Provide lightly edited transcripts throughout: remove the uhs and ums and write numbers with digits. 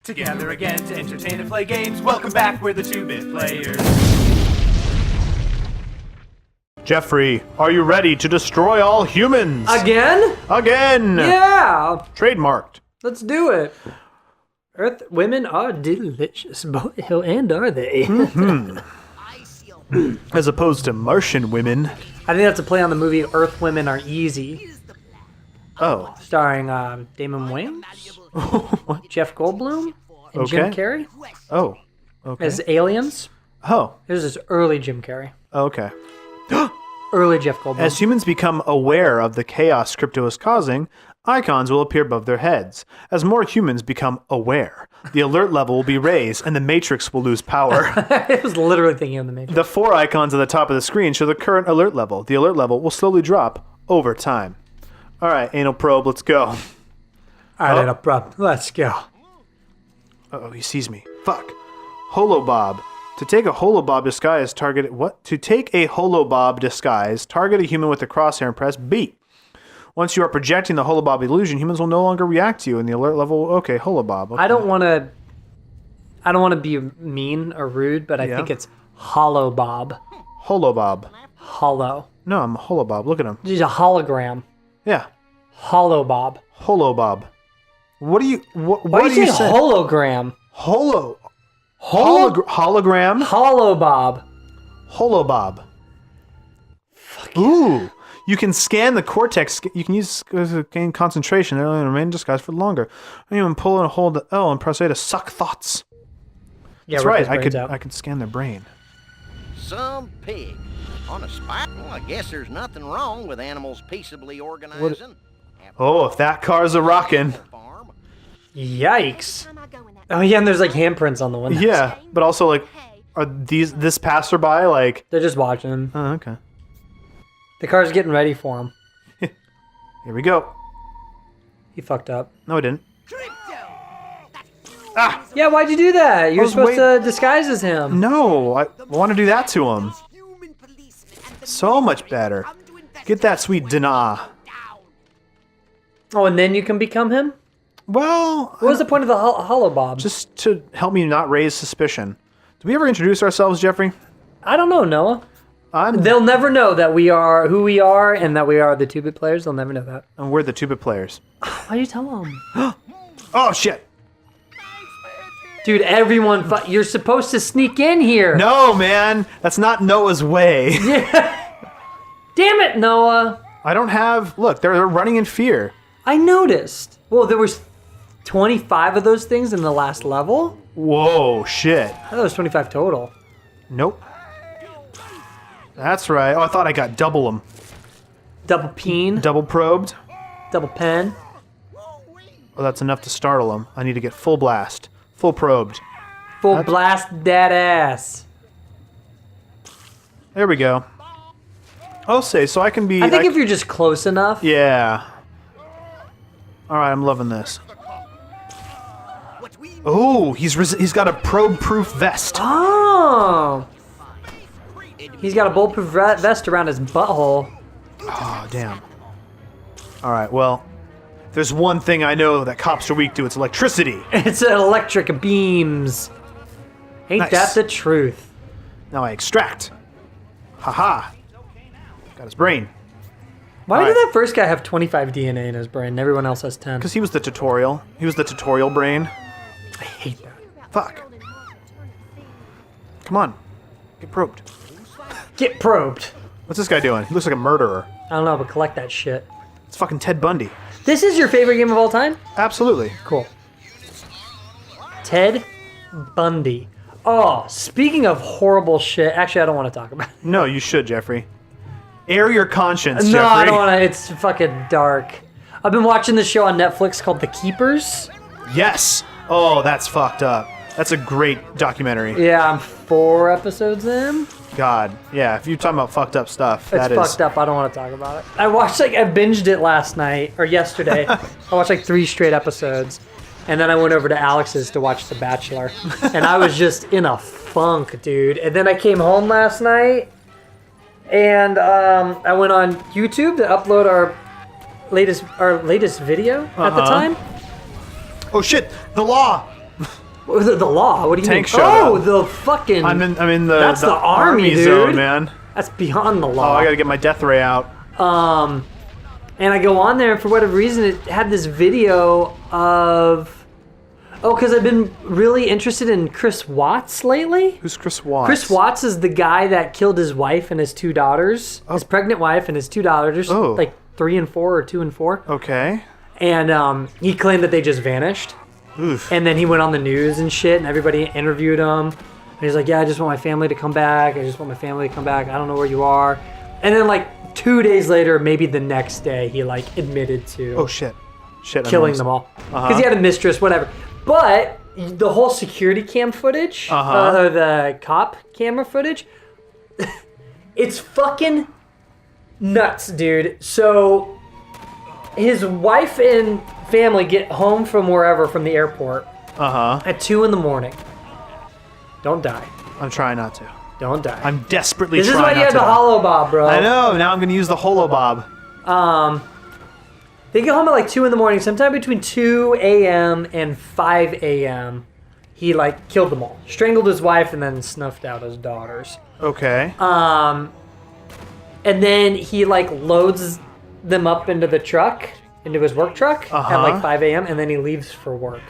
Together again to entertain and play games. Welcome back, we're the 2-Bit Players. Jeffrey, are you ready to destroy all humans? Again? Again! Yeah! Trademarked. Let's do it. Earth women are delicious. Boy, and are they? As opposed to Martian women. I think that's a play on the movie Earth Women Are Easy, Oh. starring Damon Wayans, Jeff Goldblum, and Jim Okay. Carrey Oh. Okay. as aliens. Oh. This is early Jim Carrey. Okay. Early Jeff Goldblum. As humans become aware of the chaos crypto is causing, icons will appear above their heads. As more humans become aware, the alert level will be raised and the matrix will lose power. I was literally thinking of the Matrix. The 4 icons at the top of the screen show the current alert level. The alert level will slowly drop over time. All right, anal probe, let's go. All right, up, bro. Let's go. Uh-oh, he sees me. Fuck. Holobob. To take a holobob disguise, target... What? To take a holobob disguise, target a human with a crosshair and press B. Once you are projecting the holobob illusion, humans will no longer react to you, and the alert level... Okay, holobob. Okay. I don't want to be mean or rude, but I think it's Hollow Bob. Holobob. Hollow. No, I'm a holobob. Look at him. He's a hologram. Yeah. Hollow Bob. Holobob. What do you... What Why do do you you say say? hologram? Hologram? Hollow Bob. Holobob. Ooh. You can scan the cortex. You can use to gain concentration. They'll only remain disguised for longer. I even pull and hold the L and press A to suck thoughts. Yeah, That's rip right. his brains I out. could scan their brain. Some pig. On a spike? Well, I guess there's nothing wrong with animals peaceably organizing. Oh, if that car's a rockin'. Farm. Yikes. Oh yeah, and there's like handprints on the windows. Yeah, but also like, are this passerby like? They're just watching him. Oh, okay. The car's getting ready for him. Here we go. He fucked up. No, I didn't. Yeah, why'd you do that? You're was supposed to disguise as him. No, I want to do that to him. So much better. Get that sweet Dana. Oh, and then you can become him? Well, What was the point of the Hollow Bob? just to help me not raise suspicion. Did we ever introduce ourselves, Jeffrey? I don't know, Noah. I'm. They'll never know that we are who we are and that we are the 2-Bit Players. They'll never know that. And we're the 2-Bit Players. Why'd you tell them? Oh shit! Dude, everyone, you're supposed to sneak in here. No, man, that's not Noah's way. Damn it, Noah. I don't have. Look, they're running in fear. I noticed. Well, there was 25 of those things in the last level. Whoa, shit. I thought there was 25 total. Nope. That's right. Oh, I thought I got double them. Double peen, Double probed. double pen. Oh, that's enough to startle them. I need to get full blast. Full probed. Full blast that ass. There we go. I'll say, so I can be... I think if you're just close enough. Yeah. Alright, I'm loving this. Oh, he's got a probe-proof vest. Oh. He's got a bulletproof vest around his butthole. Oh, damn. Alright, well, if there's one thing I know that cops are weak to, it's electricity. It's electric beams. Ain't Nice. that the truth? Now I extract. Haha. Got his brain. Why All did right. that first guy have 25 DNA in his brain and everyone else has 10? Because he was the tutorial. He was the tutorial brain. I hate that. Fuck. Come on. Get probed. Get probed. What's this guy doing? He looks like a murderer. I don't know, but collect that shit. It's fucking Ted Bundy. This is your favorite game of all time? Absolutely. Cool. Ted Bundy. Oh, speaking of horrible shit, actually, I don't want to talk about it. No, you should, Jeffrey. Air your conscience, No, Jeffrey. I don't want to. It's fucking dark. I've been watching this show on Netflix called The Keepers. Yes. Oh, that's fucked up. That's a great documentary. Yeah, I'm 4 episodes in. God. Yeah, if you're talking about fucked up stuff, It's that is... fucked up. I don't want to talk about it. I binged it last night, or yesterday. I watched like 3 straight episodes. And then I went over to Alex's to watch The Bachelor. And I was just in a funk, dude. And then I came home last night. And I went on YouTube to upload our latest video at the time. Oh shit, the law! The law? What do you Tank mean? showed Oh, up. the fucking... I'm in the That's the army, dude. zone, man. That's beyond the law. Oh, I gotta get my death ray out. And I go on there, and for whatever reason, it had this video of... Oh, because I've been really interested in Chris Watts lately. Who's Chris Watts? Chris Watts is the guy that killed his wife and his 2 daughters. His pregnant wife and his 2 daughters. Oh. Like 3 and 4 or 2 and 4. Okay. And he claimed that they just vanished. Oof. And then he went on the news and shit, and everybody interviewed him. And he's like, yeah, I just want my family to come back. I just want my family to come back. I don't know where you are. And then like 2 days later, maybe the next day, he like admitted to Oh, shit. killing them all. Because he had a mistress, whatever. But the whole security cam footage, or the cop camera footage, it's fucking nuts, dude. So his wife and family get home from wherever, from the airport, at 2 a.m. Don't die. I'm trying not to. Don't die. I'm desperately This is trying why you not have to the die. hollow bob, bro. I know. Now I'm gonna use the holo bob. They get home at like 2 a.m. Sometime between 2 a.m. and 5 a.m. He like killed them all, strangled his wife, and then snuffed out his daughters. Okay. And then he like loads them up into the truck, into his work truck at like 5 a.m. and then he leaves for work.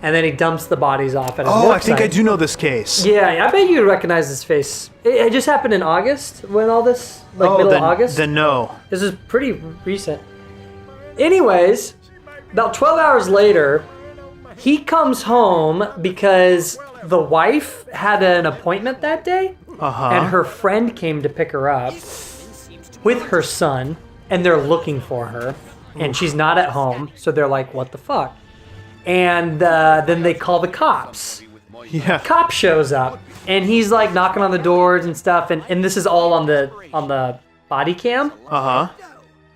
And then he dumps the bodies off at his work Oh, I think site. I do know this case. Yeah, I bet you'd recognize his face. It just happened in August, when all this, like middle of August. Then no. This is pretty recent. Anyways, about 12 hours later, he comes home because the wife had an appointment that day, and her friend came to pick her up with her son, and they're looking for her, and she's not at home, so they're like, what the fuck? And then they call the cops. Yeah. Cop shows up, and he's like knocking on the doors and stuff, and this is all on the body cam.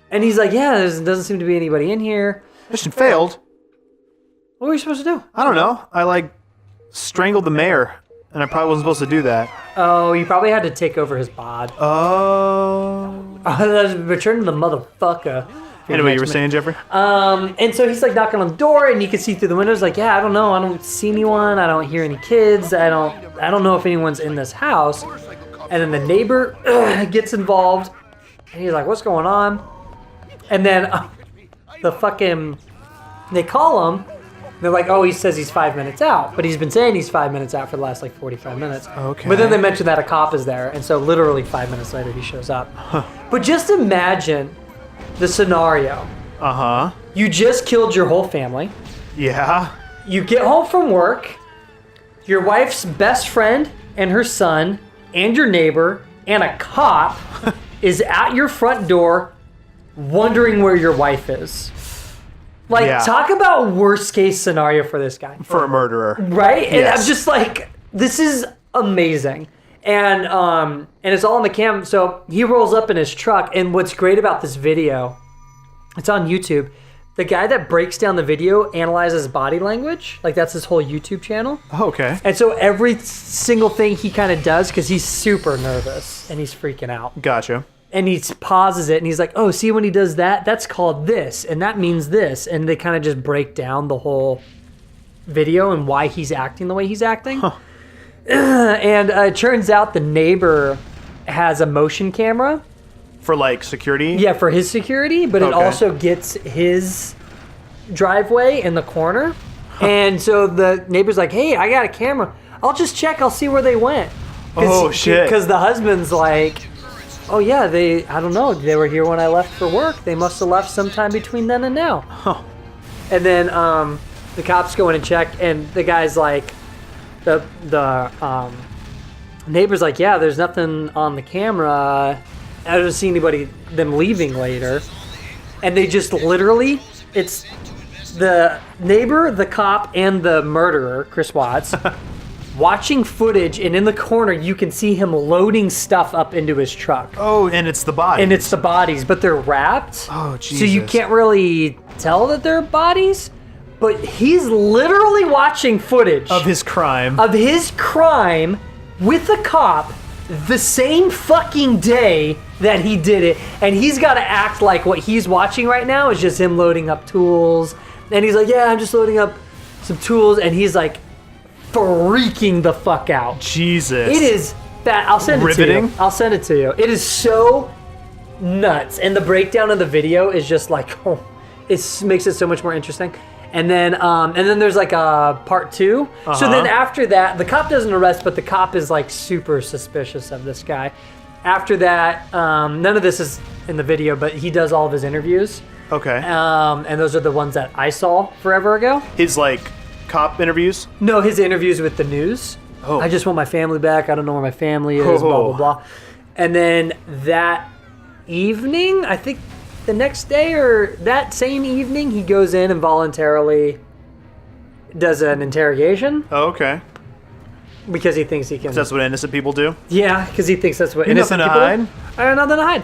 And he's like, yeah, there doesn't seem to be anybody in here. Mission failed. What were you supposed to do? I don't know. I like strangled the mayor, and I probably wasn't supposed to do that. Oh, you probably had to take over his bod. Oh. Return to the motherfucker. Anyway, you were saying, Jeffrey? And so he's like knocking on the door, and you can see through the windows, like, yeah, I don't know, I don't see anyone, I don't hear any kids, I don't know if anyone's in this house. And then the neighbor gets involved, and he's like, what's going on? And then they call him. They're like, oh, he says he's 5 minutes out, but he's been saying he's 5 minutes out for the last like 45 minutes. Okay. But then they mention that a cop is there, and so literally 5 minutes later he shows up. But just imagine the scenario. You just killed your whole family. Yeah. You get home from work. Your wife's best friend and her son and your neighbor and a cop is at your front door wondering where your wife is. Like, Yeah. talk about worst case scenario for this guy. For a murderer. Right? And Yes. I'm just like, this is amazing. And it's all on the cam. So he rolls up in his truck. And what's great about this video, it's on YouTube. The guy that breaks down the video analyzes body language. Like, that's his whole YouTube channel. Okay. And so every single thing he kind of does, because he's super nervous and he's freaking out. Gotcha. And he pauses it and he's like, oh, see when he does that? That's called this and that means this. And they kind of just break down the whole video and why he's acting the way he's acting. And it turns out the neighbor has a motion camera. For like security? Yeah, for his security, but it Okay. also gets his driveway in the corner. And so the neighbor's like, hey, I got a camera. I'll just check. I'll see where they went. Oh, shit. Because the husband's like, oh, yeah, I don't know. They were here when I left for work. They must have left sometime between then and now. And then the cops go in and check, and the guy's like, the neighbor's like, yeah, there's nothing on the camera. I don't see them leaving later. And they just literally, it's the neighbor, the cop, and the murderer, Chris Watts, watching footage, and in the corner you can see him loading stuff up into his truck. Oh, and it's the body. And it's the bodies, but they're wrapped. Oh, Jesus. So you can't really tell that they're bodies, but he's literally watching footage Of his crime. of his crime with the cop the same fucking day that he did it, and he's got to act like what he's watching right now is just him loading up tools, and he's like, yeah, I'm just loading up some tools, and he's like freaking the fuck out. Jesus. It is that. I'll send it to Riveting? you. I'll send it to you. It is so nuts, and the breakdown of the video is just like, oh, it makes it so much more interesting. And then there's like a part 2. So then after that, the cop doesn't arrest, but the cop is like super suspicious of this guy. After that, none of this is in the video, but he does all of his interviews. Okay. And those are the ones that I saw forever ago. His like cop interviews? No, his interviews with the news. Oh. I just want my family back. I don't know where my family is, blah, blah, blah. And then that evening, I think the next day or that same evening, he goes in and voluntarily does an interrogation Oh, okay. because he thinks he can. That's what innocent people do? Yeah, because he thinks that's what You innocent nothing to people hide? do. I got nothing to hide.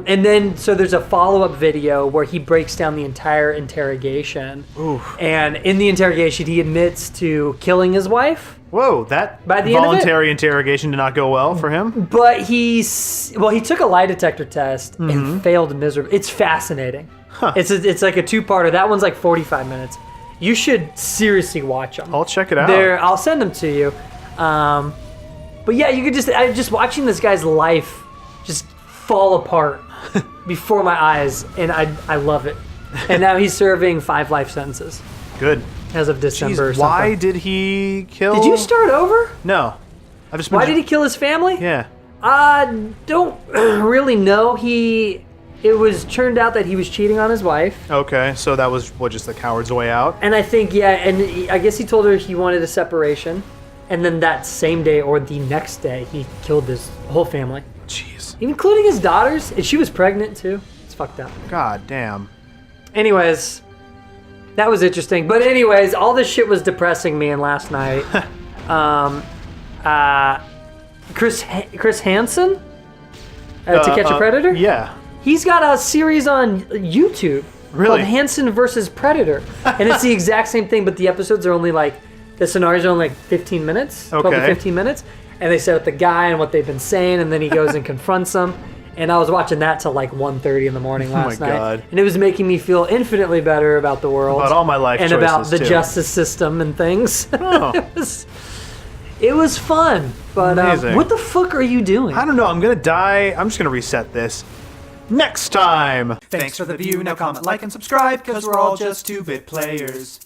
And then, so there's a follow-up video where he breaks down the entire interrogation. Oof. And in the interrogation, he admits to killing his wife. Whoa, that By the end of it- voluntary interrogation did not go well for him? But he took a lie detector test and failed miserably. It's fascinating. It's like a 2-parter. That one's like 45 minutes. You should seriously watch them. I'll check it out. I'll send them to you. But yeah, you could just watching this guy's life just fall apart before my eyes, and I love it. And now he's serving 5 life sentences Good. as of December. Jeez, why did he kill? Did you start over? No. I've just been Why did he kill his family? Yeah. Don't really know. It was turned out that he was cheating on his wife. Okay, so that was just the coward's way out? And I think, I guess he told her he wanted a separation. And then that same day or the next day, he killed his whole family, Jeez. including his daughters. And she was pregnant too. It's fucked up. God damn. Anyways, that was interesting. But anyways, all this shit was depressing me. And last night, Chris Hansen, To Catch a Predator. Yeah. He's got a series on YouTube Really? called Hansen versus Predator. And it's the exact same thing, but the episodes are only like, the scenarios are only like 15 minutes, 12 to Okay. 15 minutes. And they set up the guy and what they've been saying, and then he goes and confronts them. And I was watching that till like 1:30 in the morning last my night. God. And it was making me feel infinitely better about the world. About all my life and choices, about the too. justice system and things. Oh. It was fun. But Amazing. what the fuck are you doing? I don't know. I'm going to die. I'm just going to reset this. Next time. Thanks for the view. Now comment, like, and subscribe, because we're all just 2-bit players.